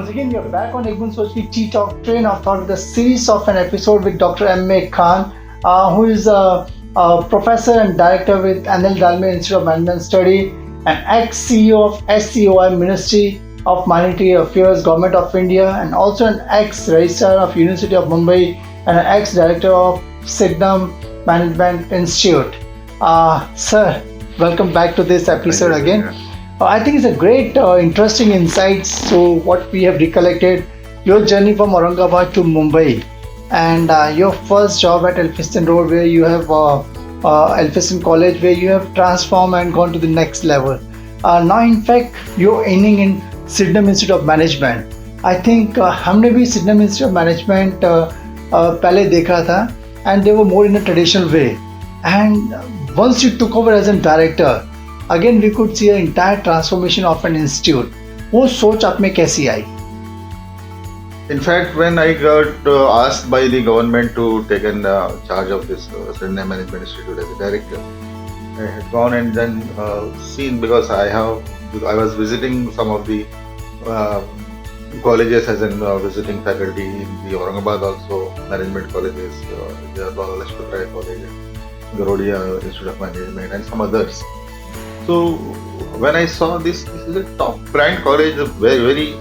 Once again, we are back on Soch ttalk train of thought with a series of an episode with Dr. M.A.Khan, who is a professor and director with Anil Dalmia Institute of Management Study, an ex-CEO of SCOI Ministry of Monetary Affairs, Government of India, and also an ex-registrar of University of Mumbai and an ex-director of Signum Management Institute. Sir, welcome back to this episode again. I think it's a great, interesting insights. So what we have recollected, your journey from Aurangabad to Mumbai, and your first job at Elphinstone Road, where you have Elphinstone College, where you have transformed and gone to the next level. Now, in fact, you're aiming in Signum Institute of Management. I think हमने भी Signum Institute of Management पहले देखा था, and they were more in a traditional way. And once you took over as a director, again we could see an entire transformation of an institute. वो सोच आप में कैसी आई? In fact, when I got asked by the government to take in charge of this Signum Management Institute as a director, I had gone and then seen, because I was visiting some of the colleges as in visiting faculty in the Aurangabad also, management colleges, the Lashkar College, Garodia Institute of Management, and some others. So when I saw this is a top brand college, a very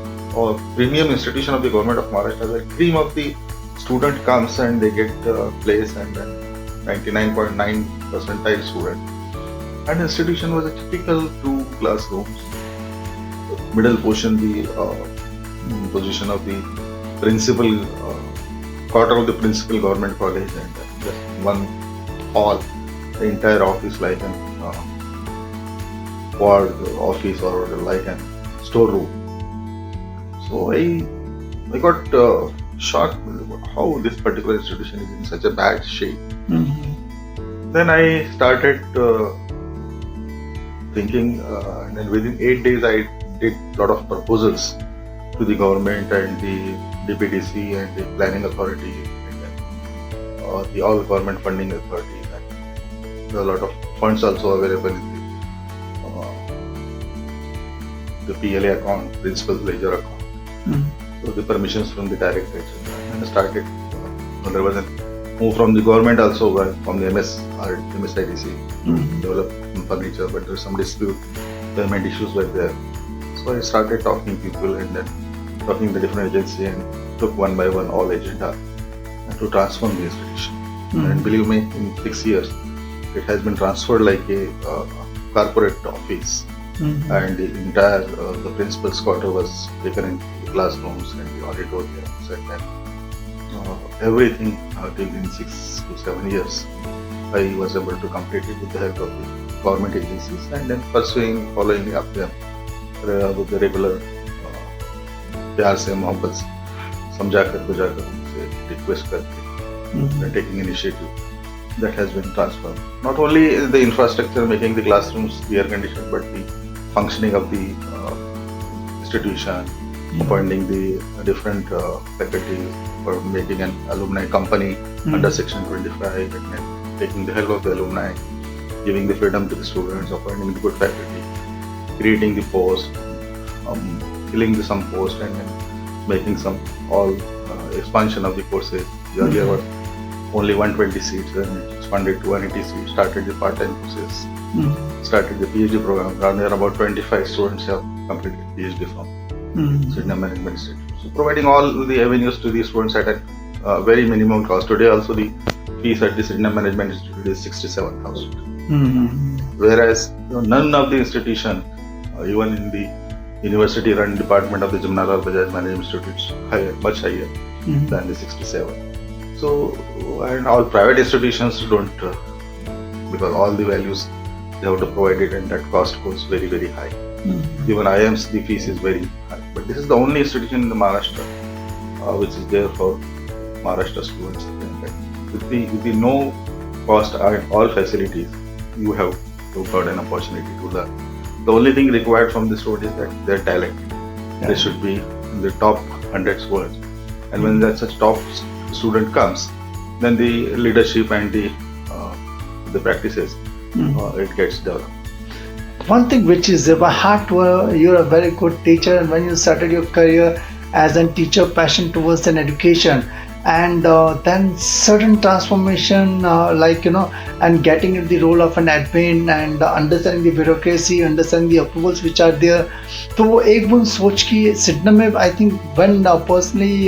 premium institution of the government of Maharashtra. The cream of the student comes and they get place, and then 99.9 percentile student. And the institution was a typical 2 classrooms. Middle portion, the position of the principal, quarter of the principal government college, and just one hall, the entire office like an ward office or like a storeroom. So I got shocked how this particular institution is in such a bad shape. Mm-hmm. Then I started thinking, and then within 8 days I did a lot of proposals to the government and the DPDC and the planning authority and then, the all government funding authority. And there are a lot of funds also available in the PLA account, principal ledger account. Mm-hmm. So the permissions from the directorate, and I started. There was a move from the government also, from the MSIDC, develop furniture, but there was some dispute, payment issues were there. So I started talking to people and then talking to the different agencies, and took one by one all agenda to transform the institution. Mm-hmm. And believe me, in 6 years, it has been transferred like a corporate office. Mm-hmm. And the entire the principal's quarter was taken into the classrooms and the auditoriums, and then everything till in 6 to 7 years I was able to complete it with the help of the government agencies, and then following up them with the regular प्यार से मोहब्बत से समझा कर बुझा कर उनसे request करके taking initiative. That has been transformed. Not only the infrastructure, making the classrooms air conditioned, but the functioning of the institution, appointing the different faculty, for making an alumni company under Section 25, and then taking the help of the alumni, giving the freedom to the students, appointing the good faculty, creating the post, filling some post, and then making some expansion of the courses. Earlier was only 120 seats, then it expanded to 180 seats, started the part-time courses, started the PhD program. Around there about 25 students have completed PhD from Signum Management Institute. So providing all the avenues to the students at a very minimum cost. Today also the fees at the Signum Management Institute is 67,000. Whereas none of the institution, even in the university-run department of the Jamnalal Bajaj Management Institute, is higher, much higher than the 67. So, and all private institutions don't, because all the values they have to provide it, and that cost goes very, very high. Even IIM's the fees is very high. But this is the only institution in the Maharashtra which is there for Maharashtra students. With the no cost and all facilities, you have got an opportunity to learn. The only thing required from the student is that their talent. Yeah. They should be in the top 100 students. And when that such top student comes, then the leadership and the practices it gets developed. One thing which is by heart, you're a very good teacher, and when you started your career, as a teacher passion towards an education, and then certain transformation and getting into the role of an admin and understanding the bureaucracy, understanding the approvals which are there. तो एक बुन सोच की Sydney में I think when personally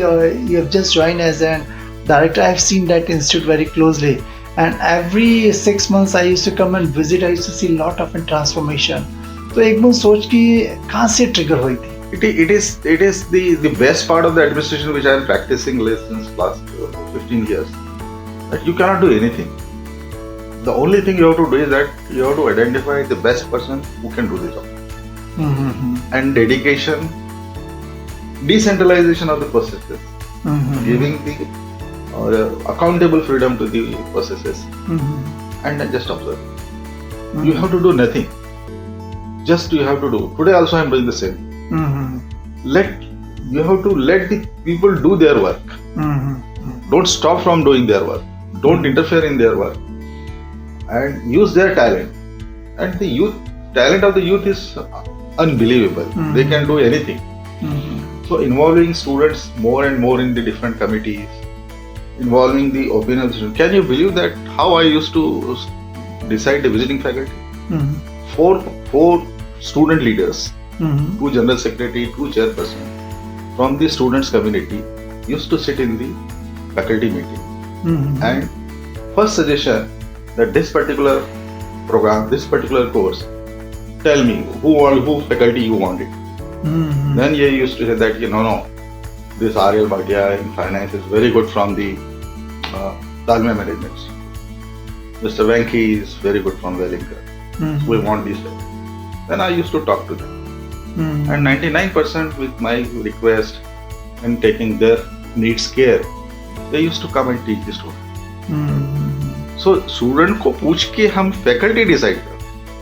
you have just joined as an director, I have seen that institute very closely, and every 6 months I used to come and visit. I used to see a lot of transformation. तो एक बुन सोच की कहाँ से trigger हुई थी? It is the best part of the administration which I am practicing since last 15 years. That you cannot do anything. The only thing you have to do is that you have to identify the best person who can do the job. And dedication, decentralization of the processes, giving the accountable freedom to the processes, and then just observe. You have to do nothing. Just you have to do. Today also I am doing the same. You have to let the people do their work. Don't stop from doing their work. Don't interfere in their work, and use their talent. And the talent of the youth is unbelievable. They can do anything. So involving students more and more in the different committees, involving the opinion of the students. Can you believe that how I used to decide the visiting faculty? Four student leaders, 2 general secretary, 2 chairperson from the students community used to sit in the faculty meeting, and first suggestion that this particular program, this particular course, tell me who faculty you want it. Then he used to say that no, this R.L. Bhatia in finance is very good from the Dalmia management. Mr. Venki is very good from Wellington. We want these people. Then I used to talk to them. And 99% with my request and taking their needs care, they used to come and teach the student. So student को पूछ के हम faculty decide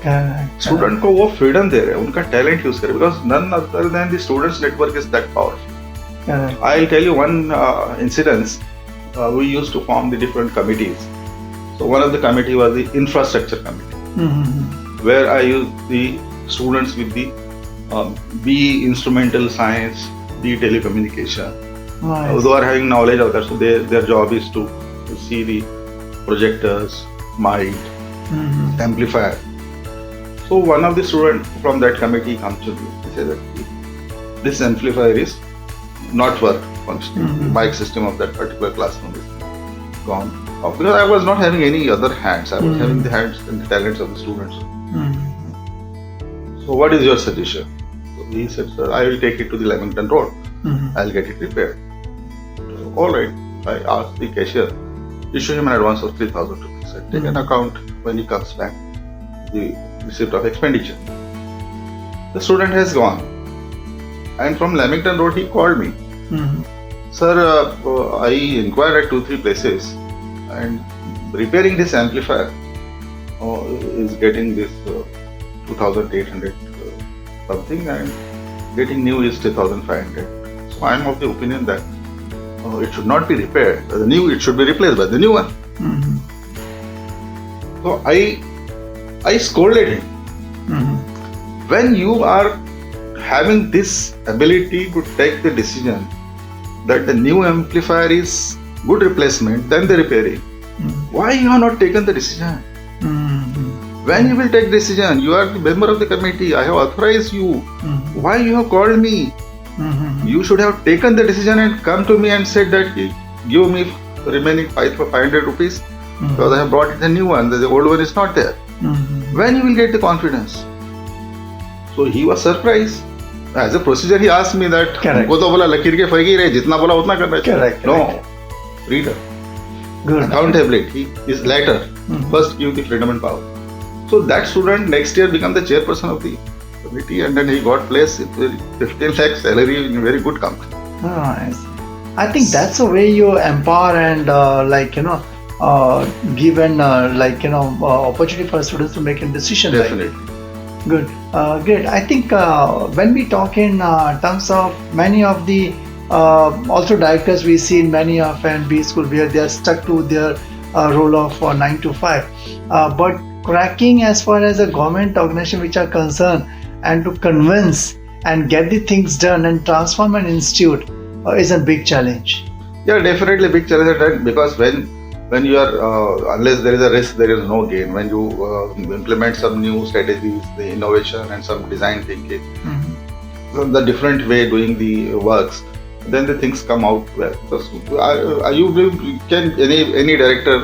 करें. Student को वो freedom दे रहे हैं, उनका talent use करें, because none other than the students network is that powerful. I'll tell you one incident. We used to form the different committees. So one of the committee was the infrastructure committee, where I used the students with the B instrumental science, B telecommunication. Nice. Those are having knowledge of that, so their job is to see the projectors, mic, amplifier. So one of the students from that committee comes to me. He says that this amplifier is not functioning. The mic system of that particular classroom is gone. Because I was not having any other hands. I was having the hands and the talents of the students. So what is your suggestion? So he said, sir, I will take it to the Lamington Road. I'll get it repaired. So, all right. I asked the cashier, issue him an advance of 3,000 rupees. I take an account when he comes back, the receipt of expenditure. The student has gone. And from Lamington Road, he called me. Sir, I inquired at 2-3 places, and repairing this amplifier is getting this 2,800 something, and getting new is 3,500. So I am of the opinion that it should not be repaired. It should be replaced by the new one. So I scolded him. When you are having this ability to take the decision that the new amplifier is good replacement than the repairing, why you have not taken the decision? When you will take decision, you are the member of the committee, I have authorized you. Why you have called me? You should have taken the decision and come to me and said that give me remaining 500 rupees because I have brought it the new one, the old one is not there. When you will get the confidence? So he was surprised. As a procedure, he asked me that उनको तो बोला लकीर के फैगी रहे, जितना बोला उतना करना चाहिए. No, freedom, accountability is later. First give the freedom and power. So that student next year became the chairperson of the committee, and then he got placed with 15 lakh salary in a very good company. Nice. I think that's the way you empower and give an opportunity for students to make a decision. Definitely. Like. Good. Great. I think when we talk in terms of many of the also directors we see in many of NB school where they are stuck to their role of 9 to 5. But cracking as far as a government organization which are concerned and to convince and get the things done and transform an institute is a big challenge. Yeah, definitely big challenge at that, because when you are unless there is a risk, there is no gain. When you implement some new strategies, the innovation and some design thinking, the different way doing the works, then the things come out well. Because you can any director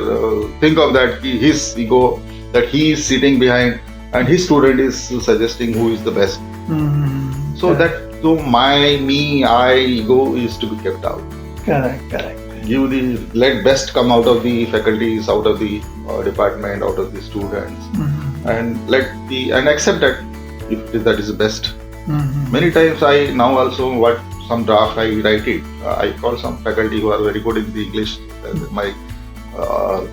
think of that his ego, that he is sitting behind and his student is suggesting who is the best. So my ego is to be kept out. Correct. Let best come out of the faculties, out of the department, out of the students, and accept that if that is the best. Many times I now also some draft I write it. I call some faculty who are very good in the English. My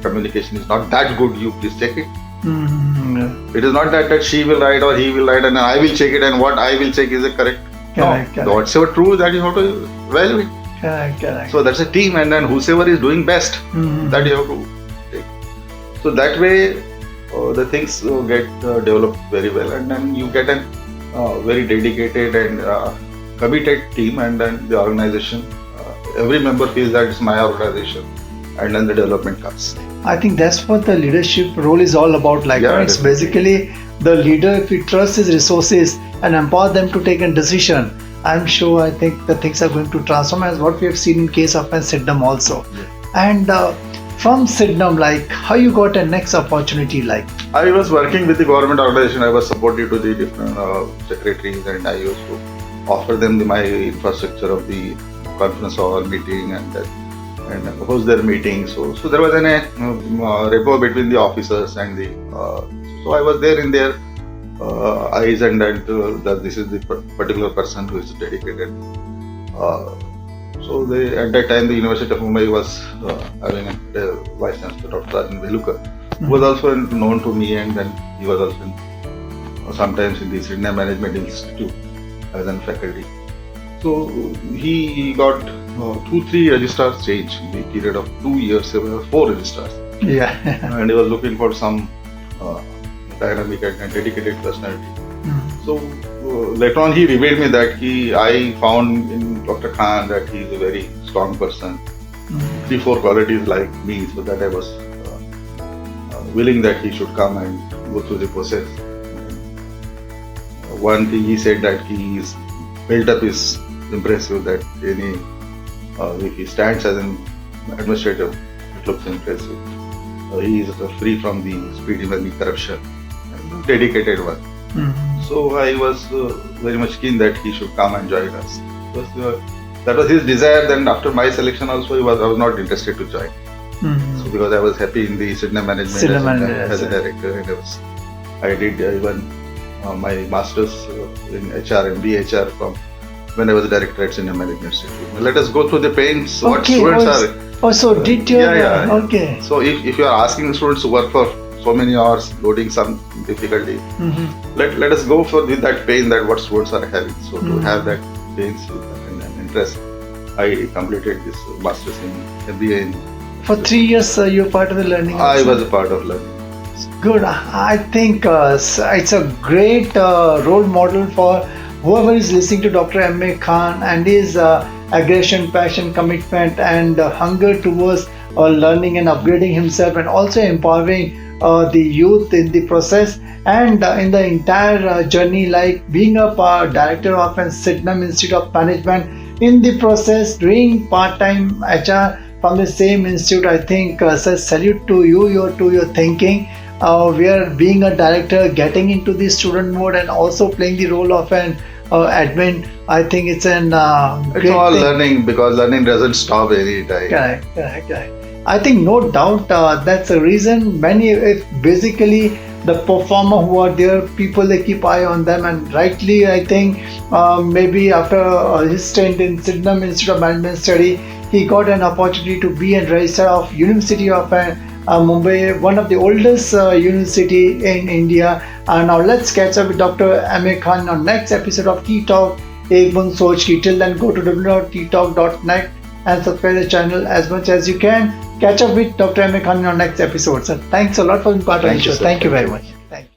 communication is not that good. You please check it. It is not that she will write or he will write and I will check it, and what I will check is it correct. Correct. Whatever true, that you have to evaluate. Correct. So that's a team, and then whosoever is doing best, that you have to take. So that way the things get developed very well, and then you get a very dedicated and committed team, and then the organization, every member feels that it's my organization, and then the development comes. I think that's what the leadership role is all about. It's basically the leader, if he trusts his resources and empower them to take a decision, I think the things are going to transform, as what we have seen in case of Sydenham also. And from Sydenham, how you got a next opportunity? I was working with the government organization. I was supportive to the different secretaries, and I used to offer them my infrastructure of the conference hall meeting and host their meetings. So there was a rapport between the officers and so I was there in their eyes, and that this is the particular person who is dedicated. So at that time the University of Mumbai was having a vice chancellor, Dr. M.A.Khan, who was also known to me, and then he was also sometimes in the Sydenham Management Institute as a faculty. So he got 2-3 registrars changed in the period of 2 years. There were 4 registrars. Yeah. And he was looking for some dynamic and dedicated personality. So later on he revealed me that I found in Dr. Khan that he is a very strong person, 3-4 qualities like me, so that I was willing that he should come and go through the process. One thing he said, that his build-up is impressive, that if he stands as an administrator, it looks impressive. He is free from the speed money corruption, and dedicated one. So I was very much keen that he should come and join us. That was his desire. Then after my selection also, I was not interested to join. So because I was happy in the Sydenham Management as a director, and I did even my masters in HR, MBA HR from when I was a director at Sydenham Management Institute. Let us go through the pains. What students are. So did you? Okay. So if you are asking students to work for so many hours, loading some difficulty, let us go with that pain that what students are having. So to have that pains and interest, I completed this masters in MBA. For 3 years, you were part of the learning. I was a part of learning. Good. I think it's a great role model for whoever is listening to Dr. M.A.Khan and his aggression, passion, commitment, and hunger towards learning and upgrading himself, and also empowering the youth in the process, and in the entire journey, like being a director of a Sydenham Institute of Management, in the process doing part-time HR from the same institute. I think says salute to you, to your thinking. We are being a director, getting into the student mode, and also playing the role of an admin. I think it's an great it's all thing. Learning, because learning doesn't stop any time. Correct. I think no doubt that's the reason basically the performer who are there, people, they keep eye on them, and rightly I think maybe after his stint in Sydenham Institute of Management Study, he got an opportunity to be a registrar of University of Mumbai, one of the oldest university in India. Now let's catch up with Dr. M.A.Khan on next episode of ttalk. Soch. Till then, go to www.ttalk.net and subscribe the channel as much as you can. Catch up with Dr. M.A.Khan on next episode. So thanks a lot for being part of the show. Thank you very much. Thank you.